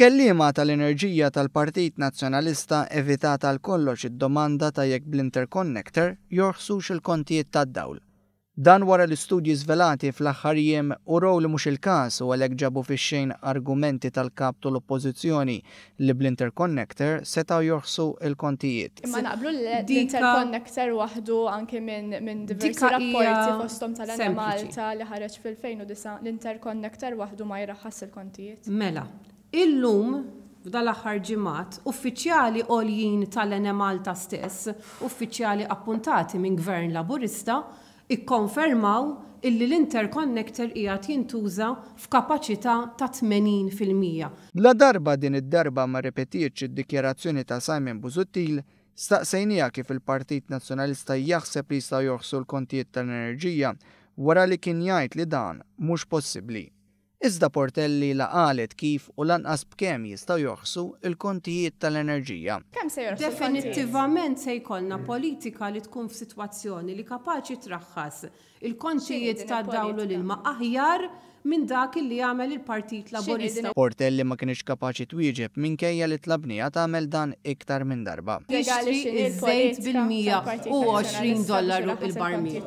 Kelliema tal-Enerġija tal-Partit Nazzjonalista evitat għal kollox id-domanda ta' jekk bl-interconnector jorħsux il-kontijiet tad-dawl. Dan wara l-istudji żvelati fl-aħħar jiem uraw li mhux il-każ u għalhekk ġabu fix-xejn argumenti tal-kap tal-Oppożizzjoni li bl-interconnector setgħu jorħsu l-kontijiet. Imma naqblu l-interconnector waħdu anke minn diversi rapporti fosthom tal-Ena Malta li ħareġ fil-2009 l-interconnector waħdu ma jraħħas il-kontijiet. Mela, illum f'dal-aħħar ġimgħat uffiċjali għoljin tal-Ena Malta stess, uffiċjali appuntati minn Gvern Laburista, ikkonfermaw illi l-interconnector qiegħed jintuża f'kapaċità ta' 80%. Bla darba din id-darba ma repetitx id-dikjarazzjoni ta' Simon Busuttil, staqsejnija kif il-Partit Nazzjonalista jaħseb li jistgħu joħsu l-kontijiet tal-enerġija wara li kien jgħid li dan mhux possibbli. Iżda Portelli la qalet kif u lanqas b'kemm jistgħu joħsu l-kontijiet tal-enerġija. Kemm se jorħsu? Definittivament se jkollna politika li tkun f'sitwazzjoni li kapaċi traħħas il-kontijiet tad-dawl u l-ilma aħjar minn dak li jagħmel il-Partit Laburista. Portelli ma kienx kapaċi twieġeb minkejja li tlabnija tagħmel dan iktar minn darba. Jixtri iż-żejt bil-$120 il-barmil.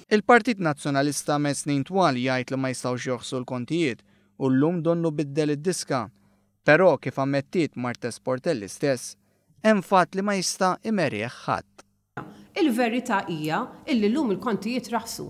Il-Partit Nazzjonalista me snin twal jgħid li ma jistgħux joħsu l-kontijiet u llum donnu biddel id-diska. Però kif ammettiet Martes Portelli stess, hemm fatt li ma jista' imerrieħ ħadd. Il-verità hija illi llum il-kontijiet raħsu.